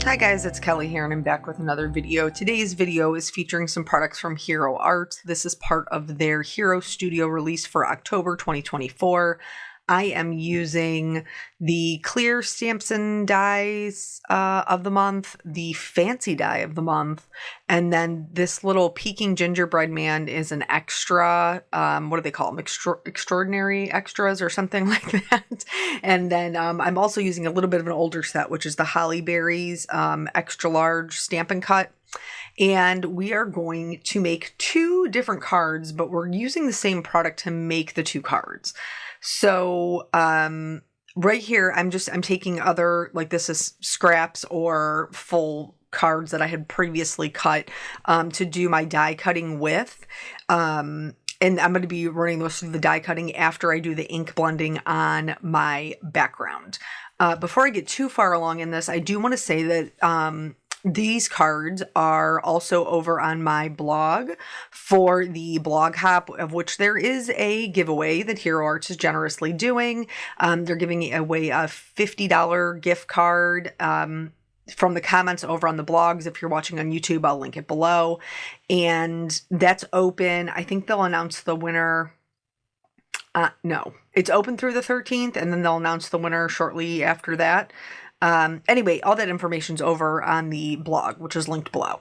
Hi guys, it's Kelly here and I'm back with another video. Today's video is featuring some products from Hero Arts. This is part of their Hero Studio release for October 2024. I am using the clear stamps and dies of the month, the fancy die of the month, and then this little peeking gingerbread man is an extra, what do they call them? Extraordinary extras or something like that. And then I'm also using a little bit of an older set, which is the Holly Berries extra large Stampin' Cut. And we are going to make two different cards, but we're using the same product to make the two cards. So right here, I'm taking other, like this is scraps or full cards that I had previously cut to do my die cutting with. And I'm going to be running those through the die cutting after I do the ink blending on my background. Before I get too far along in this, I do want to say that these cards are also over on my blog for the blog hop, of which there is a giveaway that Hero Arts is generously doing. They're giving away a $50 gift card from the comments over on the blogs. If you're watching on YouTube, I'll link it below. And that's open. I think they'll announce the winner. No, it's open through the 13th, and then they'll announce the winner shortly after that. Anyway, all that information's over on the blog, which is linked below.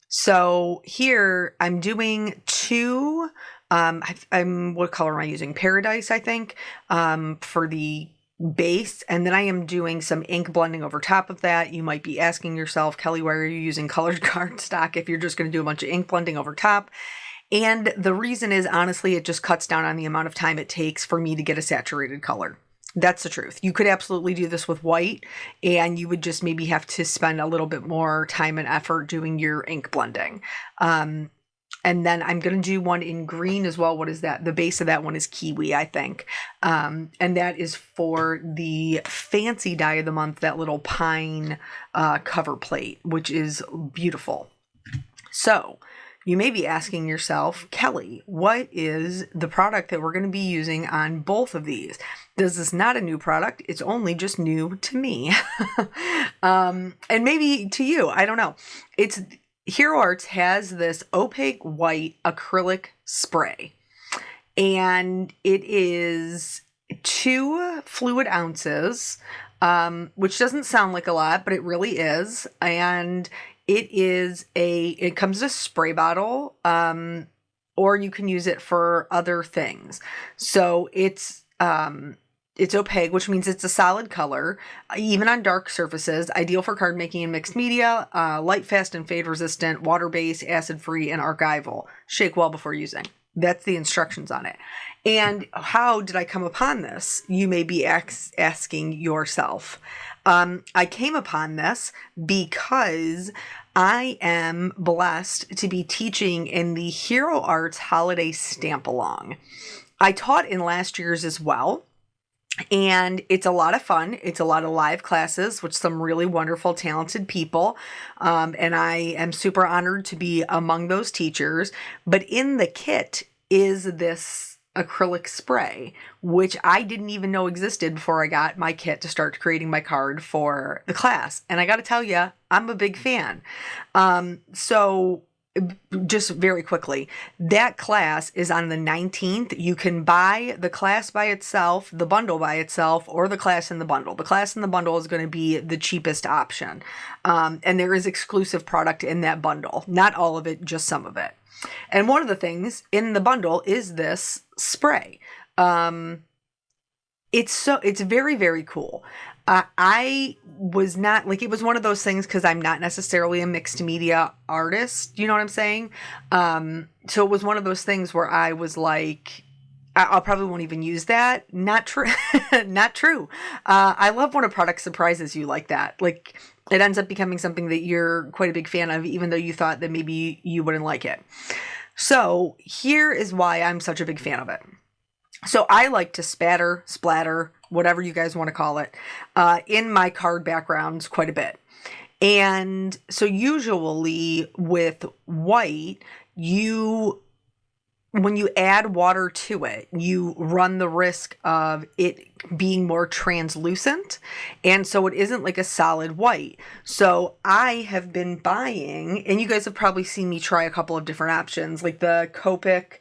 So here I'm doing two, what color am I using? Paradise, I think, for the base. And then I am doing some ink blending over top of that. You might be asking yourself, Kelly, why are you using colored cardstock if you're just going to do a bunch of ink blending over top? And the reason is, honestly, it just cuts down on the amount of time it takes for me to get a saturated color. That's the truth. You could absolutely do this with white, and you would just maybe have to spend a little bit more time and effort doing your ink blending. And then I'm going to do one in green as well. What is that? The base of that one is kiwi, I think. And that is for the fancy die of the month, that little pine cover plate, which is beautiful. So you may be asking yourself, Kelly, what is the product that we're going to be using on both of these? This is not a new product. It's only just new to me. And maybe to you. I don't know. Hero Arts has this opaque white acrylic spray. And it is 2 fluid ounces, which doesn't sound like a lot, but it really is. And it comes in a spray bottle, or you can use it for other things. So it's opaque, which means it's a solid color, even on dark surfaces, ideal for card making and mixed media, light, fast, and fade resistant, water-based, acid-free, and archival. Shake well before using. That's the instructions on it. And how did I come upon this? You may be asking yourself. I came upon this because I am blessed to be teaching in the Hero Arts Holiday Stamp Along. I taught in last year's as well, and it's a lot of fun. It's a lot of live classes with some really wonderful, talented people, and I am super honored to be among those teachers. But in the kit is this acrylic spray, which I didn't even know existed before I got my kit to start creating my card for the class. And I got to tell you, I'm a big fan. So just very quickly, that class is on the 19th. You can buy the class by itself, the bundle by itself, or the class in the bundle. The class in the bundle is going to be the cheapest option. And there is exclusive product in that bundle. Not all of it, just some of it. And one of the things in the bundle is this spray. It's very, very cool. I was not, like, it was one of those things because I'm not necessarily a mixed media artist. You know what I'm saying? So it was one of those things where I was like, I'll probably won't even use that. Not true. Not true. I love when a product surprises you like that. Like, it ends up becoming something that you're quite a big fan of, even though you thought that maybe you wouldn't like it. So here is why I'm such a big fan of it. So I like to splatter, whatever you guys want to call it, in my card backgrounds quite a bit. And so usually with white, you when you add water to it, you run the risk of it being more translucent. And so it isn't like a solid white. So I have been buying, and you guys have probably seen me try a couple of different options, like the Copic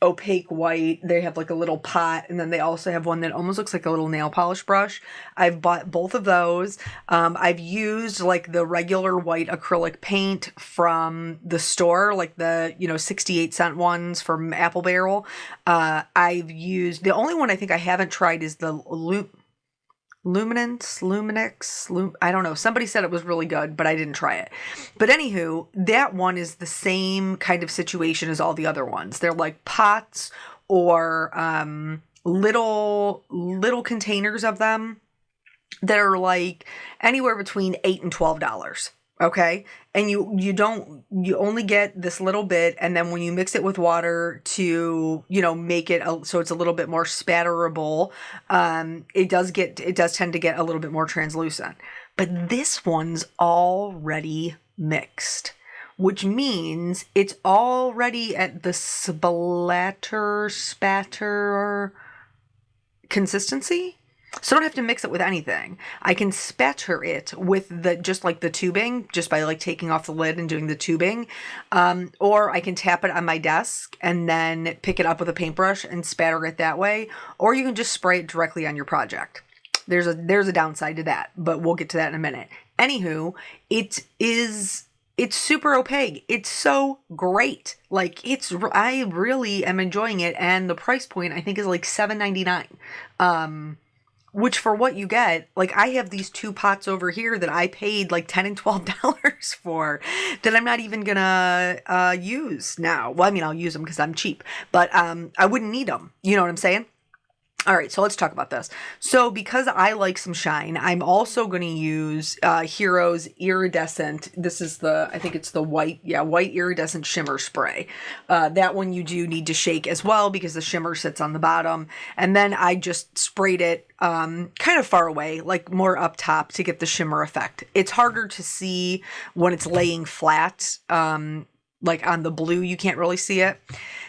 opaque white. They have like a little pot, and then they also have one that almost looks like a little nail polish brush. I've bought both of those. I've used like the regular white acrylic paint from the store, like the 68-cent ones from Apple Barrel. I've used, the only one I think I haven't tried is the I don't know. Somebody said it was really good, but I didn't try it. But anywho, that one is the same kind of situation as all the other ones. They're like pots or little containers of them that are like anywhere between $8 and $12. Okay. And you only get this little bit. And then when you mix it with water to, make it so it's a little bit more spatterable, it does tend to get a little bit more translucent. But this one's already mixed, which means it's already at the spatter consistency. So I don't have to mix it with anything. I can spatter it with just like the tubing, just by like taking off the lid and doing the tubing. Or I can tap it on my desk and then pick it up with a paintbrush and spatter it that way. Or you can just spray it directly on your project. There's a downside to that, but we'll get to that in a minute. Anywho, it's super opaque. It's so great. Like I really am enjoying it. And the price point I think is like $7.99. Which for what you get, like I have these two pots over here that I paid like $10 and $12 for that I'm not even gonna use now. Well, I mean, I'll use them because I'm cheap, but I wouldn't need them. You know what I'm saying? All right, so let's talk about this. So because I like some shine, I'm also going to use Hero's Iridescent. This is I think it's the white iridescent shimmer spray. That one you do need to shake as well because the shimmer sits on the bottom. And then I just sprayed it kind of far away, like more up top to get the shimmer effect. It's harder to see when it's laying flat. Like on the blue, you can't really see it.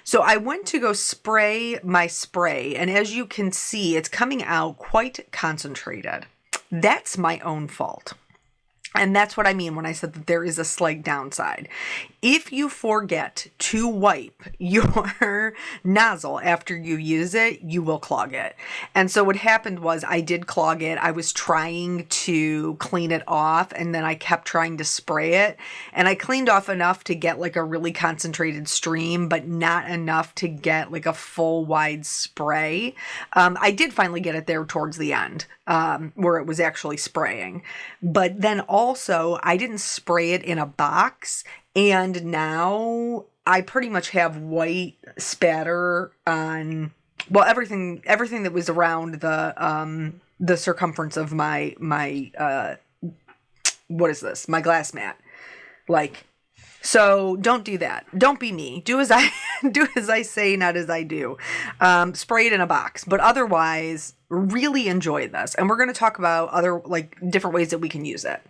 So I went to go spray my spray, and as you can see, it's coming out quite concentrated. That's my own fault. And that's what I mean when I said that there is a slight downside. If you forget to wipe your nozzle after you use it, you will clog it. And so what happened was I did clog it. I was trying to clean it off, and then I kept trying to spray it. And I cleaned off enough to get like a really concentrated stream, but not enough to get like a full wide spray. I did finally get it there towards the end, where it was actually spraying. But then also, I didn't spray it in a box, and now I pretty much have white spatter on, well, everything that was around the circumference of my what is this? My glass mat. Like, so don't do that. Don't be me. Do as I say, not as I do. Spray it in a box, but otherwise really enjoy this. And we're going to talk about other like different ways that we can use it.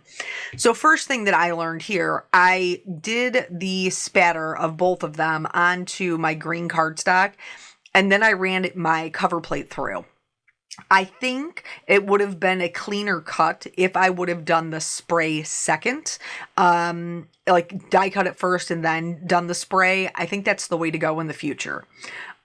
So first thing that I learned here, I did the spatter of both of them onto my green cardstock, and then I ran my cover plate through. I think it would have been a cleaner cut if I would have done the spray second, like die cut it first and then done the spray. I think that's the way to go in the future.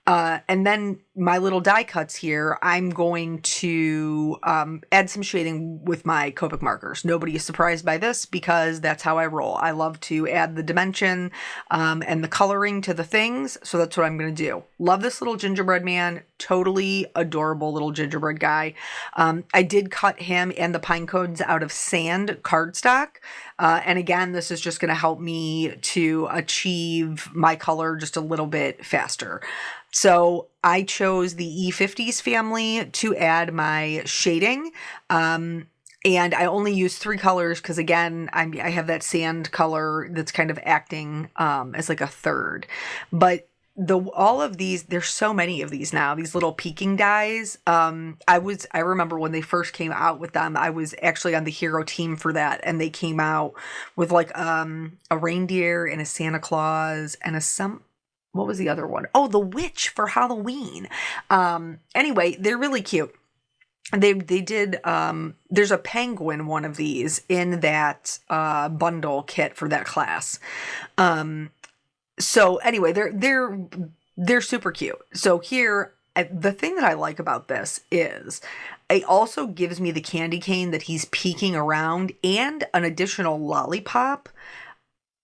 And then my little die cuts here, I'm going to add some shading with my Copic markers. Nobody is surprised by this because that's how I roll. I love to add the dimension and the coloring to the things, so that's what I'm going to do. Love this little gingerbread man. Totally adorable little gingerbread guy. I did cut him and the pine cones out of sand cardstock. And again, this is just going to help me to achieve my color just a little bit faster. So I chose the E50s family to add my shading. And I only used 3 colors because, again, I have that sand color that's kind of acting as like a third. But all of these, there's so many of these now, these little peaking dies. I remember when they first came out with them, I was actually on the Hero team for that. And they came out with like a reindeer and a Santa Claus and what was the other one? Oh, the witch for Halloween. Anyway, they're really cute. They did there's a penguin one of these in that bundle kit for that class. So anyway, they're super cute. So here, the thing that I like about this is it also gives me the candy cane that he's peeking around and an additional lollipop,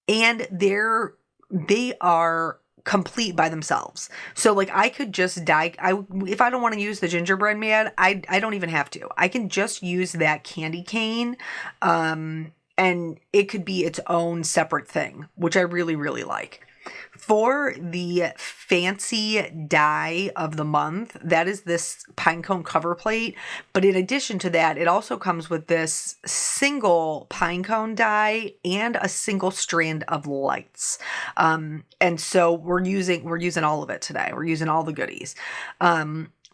and they are complete by themselves. So like I could just if I don't want to use the gingerbread man, I don't even have to. I can just use that candy cane, and it could be its own separate thing, which I really, really like. For the fancy die of the month, that is this pinecone cover plate. But in addition to that, it also comes with this single pinecone die and a single strand of lights. And so we're using all of it today. We're using all the goodies.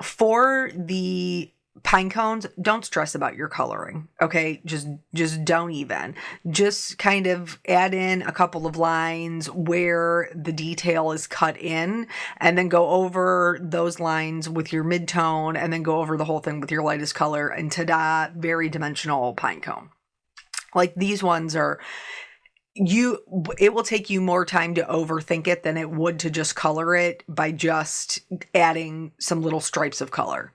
For the pine cones, don't stress about your coloring. Okay, just don't even. Just kind of add in a couple of lines where the detail is cut in, and then go over those lines with your mid-tone, and then go over the whole thing with your lightest color, and ta-da, very dimensional pine cone. Like these ones are, it will take you more time to overthink it than it would to just color it by just adding some little stripes of color.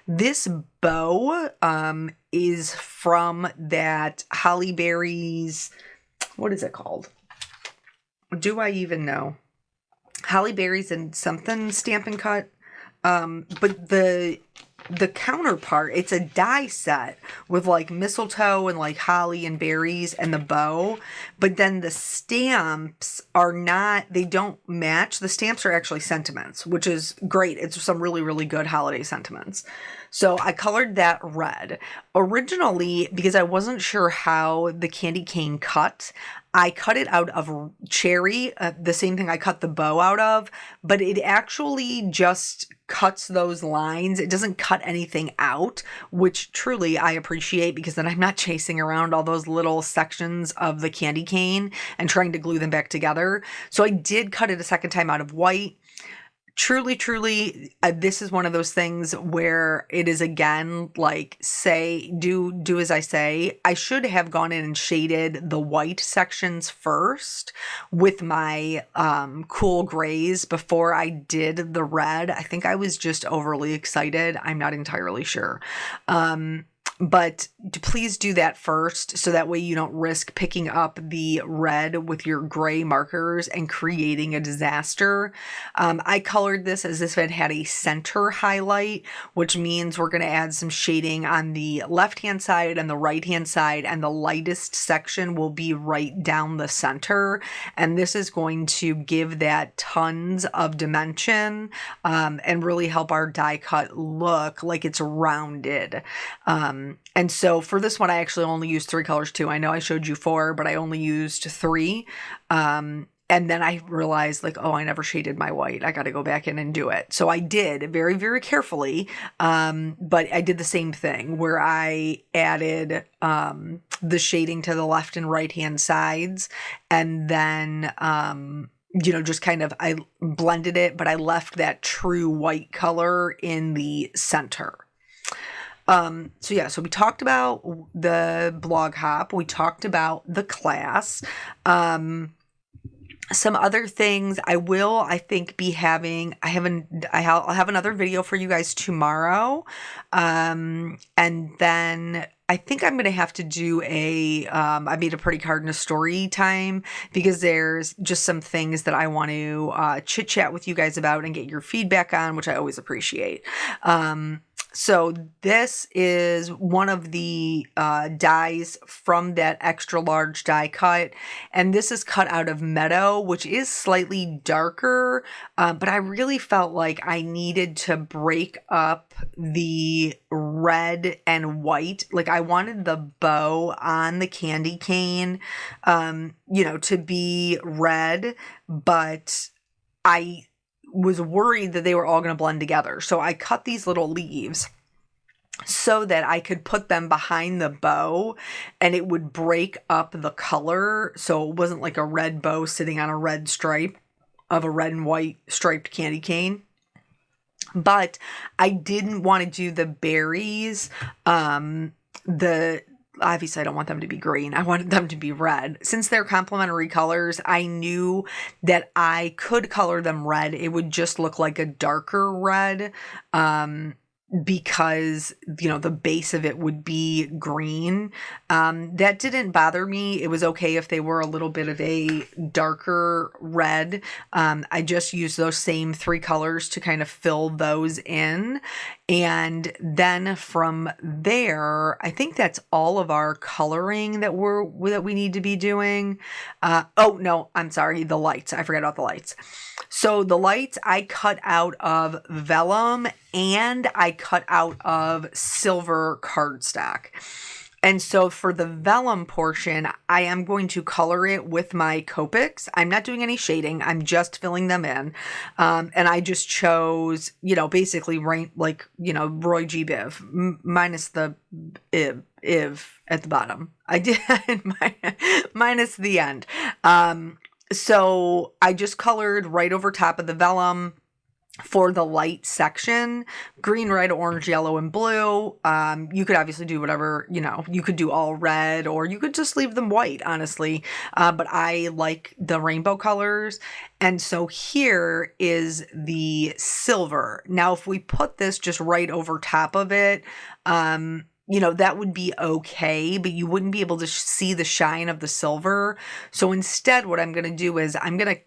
This bow is from that Holly Berry's, what is it called? Do I even know? Holly Berry's and something Stampin' Cut. But the counterpart, it's a die set with like mistletoe and like holly and berries and the bow, but then the stamps are not, they don't match. The stamps are actually sentiments, which is great. It's some really, really good holiday sentiments. So I colored that red. Originally, because I wasn't sure how the candy cane cut, I cut it out of cherry, the same thing I cut the bow out of, but it actually just cuts those lines. It doesn't cut anything out, which truly I appreciate, because then I'm not chasing around all those little sections of the candy cane and trying to glue them back together. So I did cut it a second time out of white. Truly, this is one of those things where it is, again, like, say, do as I say. I should have gone in and shaded the white sections first with my cool grays before I did the red. I think I was just overly excited. I'm not entirely sure. But please do that first, so that way you don't risk picking up the red with your gray markers and creating a disaster. I colored this as if it had a center highlight, which means we're going to add some shading on the left-hand side and the right-hand side, and the lightest section will be right down the center. And this is going to give that tons of dimension, and really help our die cut look like it's rounded. And so for this one, I actually only used 3 colors too. I know I showed you 4, but I only used 3. And then I realized, like, oh, I never shaded my white. I got to go back in and do it. So I did very, very carefully. But I did the same thing where I added the shading to the left and right hand sides. And then, just kind of, I blended it, but I left that true white color in the center. So we talked about the blog hop. We talked about the class. Some other things I think be having, I'll have another video for you guys tomorrow. And then I think I'm going to have to do I made a pretty card and a story time, because there's just some things that I want to chit chat with you guys about and get your feedback on, which I always appreciate. So this is one of the dies from that extra large die cut, and this is cut out of Meadow, which is slightly darker, but I really felt like I needed to break up the red and white. Like, I wanted the bow on the candy cane, to be red, but I was worried that they were all going to blend together. So I cut these little leaves so that I could put them behind the bow and it would break up the color. So it wasn't like a red bow sitting on a red stripe. of a red and white striped candy cane. But I didn't want to do the berries. Obviously I don't want them to be green. I wanted them to be red. Since they're complementary colors, I knew that I could color them red. It would just look like a darker red. Because, you know, the base of it would be green. That didn't bother me. It was okay if they were a little bit of a darker red. I just used those same 3 colors to kind of fill those in. And then from there, I think that's all of our coloring that we need to be doing. Oh no, I'm sorry, the lights. I forgot about the lights. So the lights I cut out of vellum and I cut out of silver cardstock. And so for the vellum portion, I am going to color it with my Copics. I'm not doing any shading. I'm just filling them in. And I just chose, you know, basically like, you know, Roy G. Biv, minus the iv at the bottom. I did minus the end. So I just colored right over top of the vellum for the light section, green, red, orange, yellow, and blue. You could obviously do whatever, you know, you could do all red or you could just leave them white, honestly. But I like the rainbow colors. And so here is the silver. Now, if we put this just right over top of it, you know, that would be okay, but you wouldn't be able to see the shine of the silver. So instead, what I'm going to do is I'm going to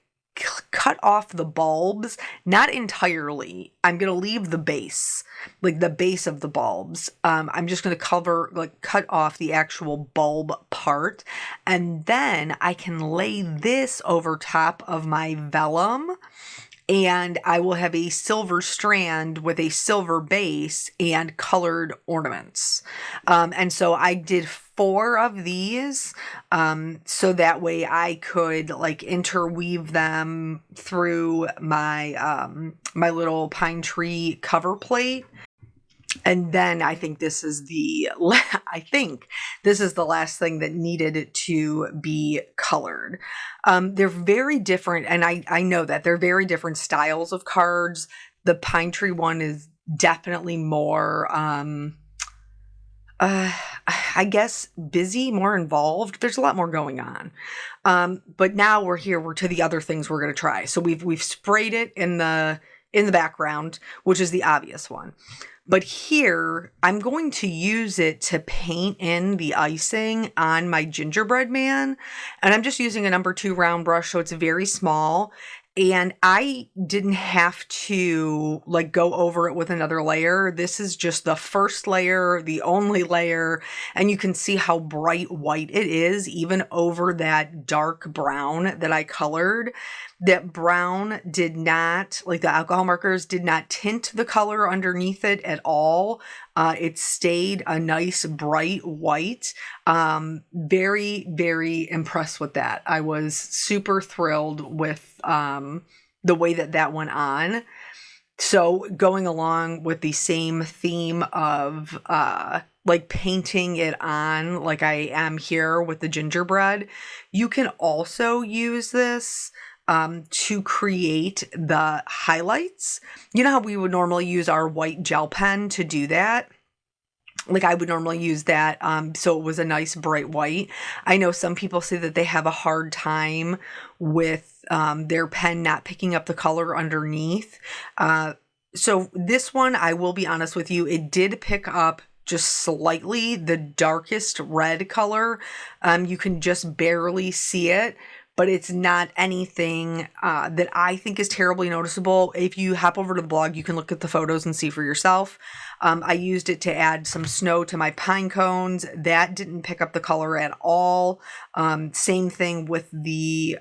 cut off the bulbs, not entirely. I'm going to leave the base, like the base of the bulbs. I'm just going to cut off the actual bulb part. And then I can lay this over top of my vellum. And I will have a silver strand with a silver base and colored ornaments. And so I did 4 of these, so that way I could like interweave them through my, my little pine tree cover plate. And then I think this is the last thing that needed to be colored. They're very different, and I know that they're very different styles of cards. The pine tree one is definitely more, I guess busy, more involved. There's a lot more going on. But now we're to the other things we're going to try. So we've sprayed it in the background, which is the obvious one. But here, I'm going to use it to paint in the icing on my gingerbread man. And I'm just using a number 2 round brush, so it's very small. And I didn't have to like go over it with another layer. This is just the first layer, the only layer. And you can see how bright white it is, even over that dark brown that I colored. That brown did not, like the alcohol markers, did not tint the color underneath it at all. It stayed a nice bright white. Very, very impressed with that. I was super thrilled with the way that went on. So going along with the same theme of like painting it on like I am here with the gingerbread, you can also use this to create the highlights. You know how we would normally use our white gel pen to do that? Like I would normally use that, so it was a nice bright white. I know some people say that they have a hard time with their pen not picking up the color underneath. So this one, I will be honest with you, it did pick up just slightly the darkest red color. You can just barely see it. But it's not anything that I think is terribly noticeable. If you hop over to the blog, you can look at the photos and see for yourself. I used it to add some snow to my pine cones. That didn't pick up the color at all. Same thing with the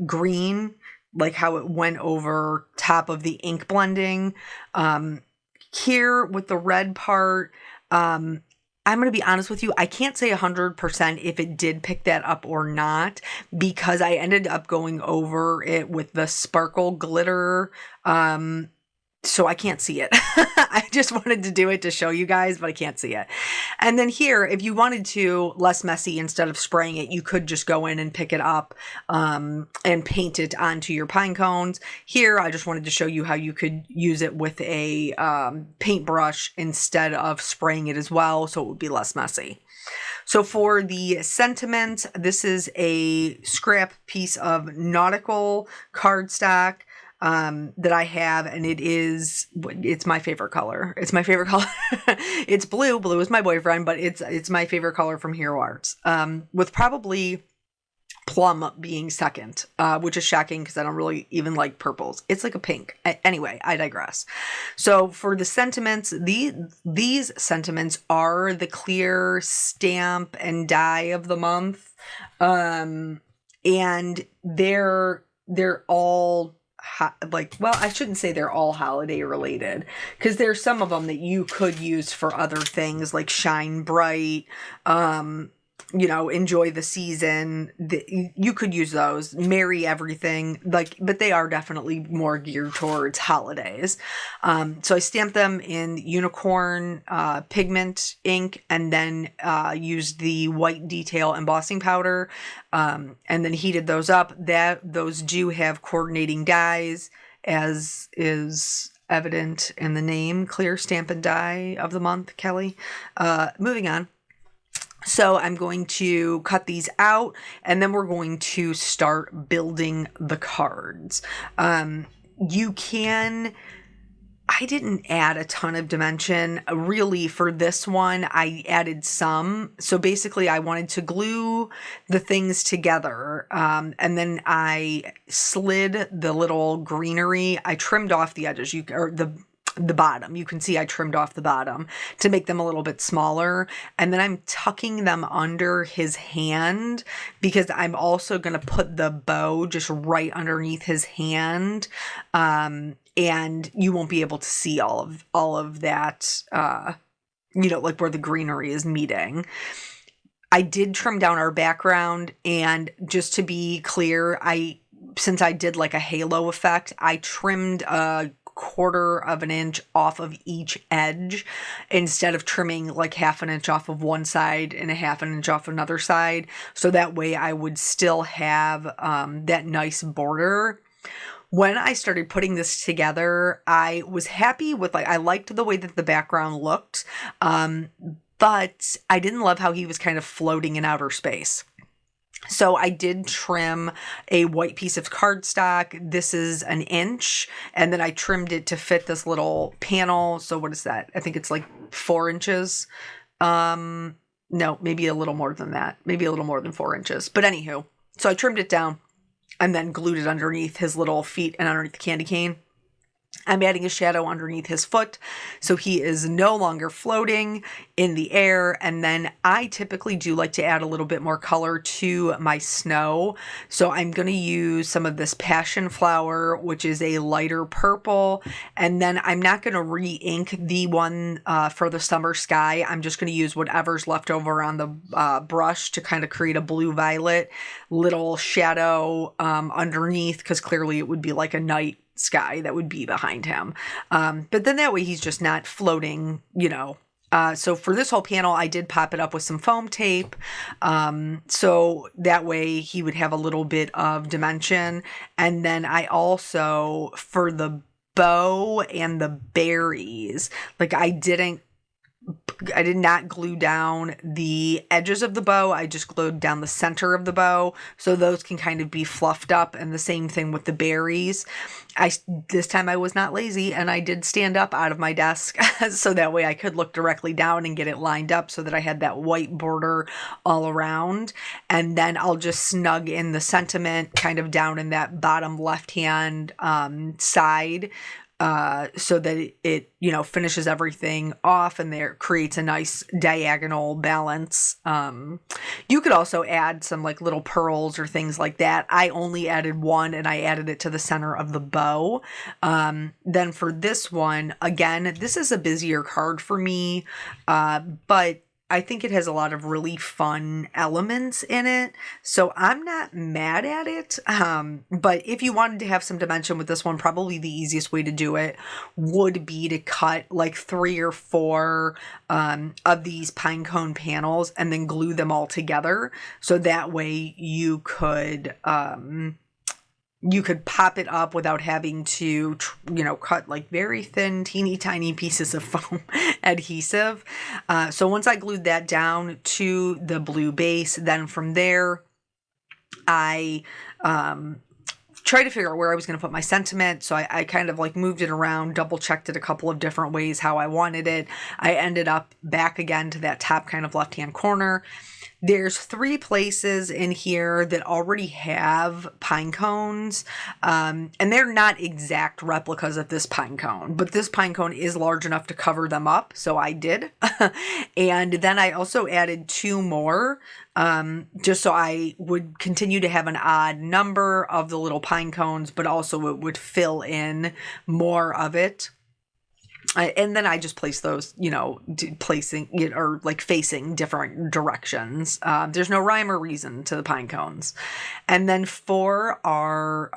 green, like how it went over top of the ink blending. Here with the red part, I'm going to be honest with you, I can't say 100% if it did pick that up or not, because I ended up going over it with the sparkle glitter so I can't see it. I just wanted to do it to show you guys, but I can't see it. And then here, if you wanted to, less messy, instead of spraying it, you could just go in and pick it up and paint it onto your pine cones. Here, I just wanted to show you how you could use it with a paintbrush instead of spraying it as well, so it would be less messy. So for the sentiment, this is a scrap piece of nautical cardstock that I have, and it's my favorite color. It's my favorite color. It's blue. Blue is my boyfriend, but it's my favorite color from Hero Arts. With probably plum being second, which is shocking because I don't really even like purples. It's like a pink. Anyway, I digress. So for the sentiments, these sentiments are the clear stamp and die of the month, and they're all well, I shouldn't say they're all holiday related, because there's some of them that you could use for other things, like Shine Bright, enjoy the season. You could use those, Merry Everything, but they are definitely more geared towards holidays. So I stamped them in unicorn pigment ink, and then used the white detail embossing powder, and then heated those up. Those do have coordinating dies, as is evident in the name, Clear Stamp and Die of the Month, Kelly. Moving on. So I'm going to cut these out, and then we're going to start building the cards. I didn't add a ton of dimension. Really, for this one, I added some. So basically, I wanted to glue the things together, and then I slid the little greenery. I trimmed off the edges, the bottom. You can see I trimmed off the bottom to make them a little bit smaller. And then I'm tucking them under his hand, because I'm also going to put the bow just right underneath his hand. And you won't be able to see all of that, like where the greenery is meeting. I did trim down our background, and just to be clear, since I did like a halo effect, I trimmed a 1/4 of an inch off of each edge, instead of trimming like 1/2 inch off of one side and 1/2 inch off another side. So that way I would still have that nice border. When I started putting this together, I was happy with, I liked the way that the background looked, but I didn't love how he was kind of floating in outer space. So I did trim a white piece of cardstock. This is 1 inch, and then I trimmed it to fit this little panel. So what is that? I think it's like 4 inches. No, maybe a little more than that. Maybe a little more than 4 inches. But anywho, so I trimmed it down and then glued it underneath his little feet and underneath the candy cane. I'm adding a shadow underneath his foot, so he is no longer floating in the air. And then I typically do like to add a little bit more color to my snow. So I'm going to use some of this passion flower, which is a lighter purple. And then I'm not going to re-ink the one for the summer sky. I'm just going to use whatever's left over on the brush to kind of create a blue-violet little shadow underneath, because clearly it would be like a night sky that would be behind him. But then that way he's just not floating, So for this whole panel, I did pop it up with some foam tape. So that way he would have a little bit of dimension. And then I also, for the bow and the berries, I did not glue down the edges of the bow. I just glued down the center of the bow, so those can kind of be fluffed up. And the same thing with the berries. This time I was not lazy, and I did stand up out of my desk so that way I could look directly down and get it lined up so that I had that white border all around. And then I'll just snug in the sentiment kind of down in that bottom left-hand side, so that it finishes everything off, and there creates a nice diagonal balance. You could also add some little pearls or things like that. I only added one, and I added it to the center of the bow. Then for this one, again, this is a busier card for me, but I think it has a lot of really fun elements in it, so I'm not mad at it. But if you wanted to have some dimension with this one, probably the easiest way to do it would be to cut like 3 or 4 of these pine cone panels and then glue them all together. So that way you could pop it up without having to, cut like very thin, teeny tiny pieces of foam adhesive. So once I glued that down to the blue base, then from there, I tried to figure out where I was going to put my sentiment. So I kind of like moved it around, double checked it a couple of different ways how I wanted it. I ended up back again to that top kind of left-hand corner. There's 3 places in here that already have pine cones, and they're not exact replicas of this pine cone, but this pine cone is large enough to cover them up, so I did. And then I also added 2 more, just so I would continue to have an odd number of the little pine cones, but also it would fill in more of it. And then I just place those, placing it or like facing different directions. There's no rhyme or reason to the pine cones. And then for our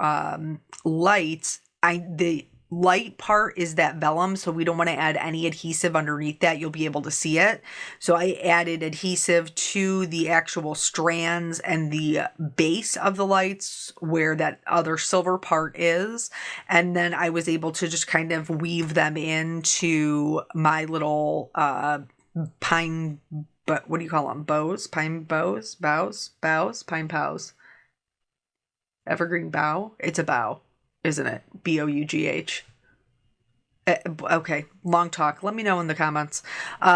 lights, the light part is that vellum, so we don't want to add any adhesive underneath that. You'll be able to see it. So I added adhesive to the actual strands and the base of the lights where that other silver part is. And then I was able to just kind of weave them into my little pine, but what do you call them? Bows? Pine bows? Boughs? Pine boughs. Evergreen bough? It's a bough, isn't it? Bough. Okay, long talk. Let me know in the comments.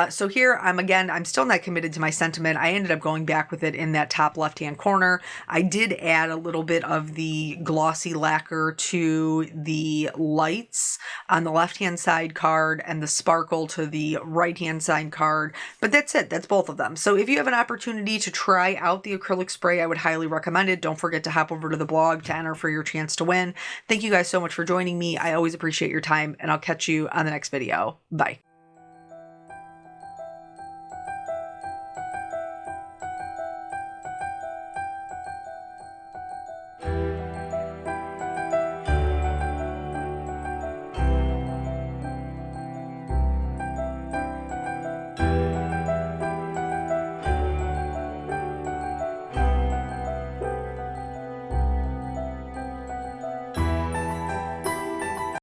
So here I'm still not committed to my sentiment. I ended up going back with it in that top left-hand corner. I did add a little bit of the glossy lacquer to the lights on the left-hand side card and the sparkle to the right-hand side card. But that's it. That's both of them. So if you have an opportunity to try out the acrylic spray, I would highly recommend it. Don't forget to hop over to the blog to enter for your chance to win. Thank you guys so much for joining me. I always appreciate your time, and I'll catch you on the next video. Bye.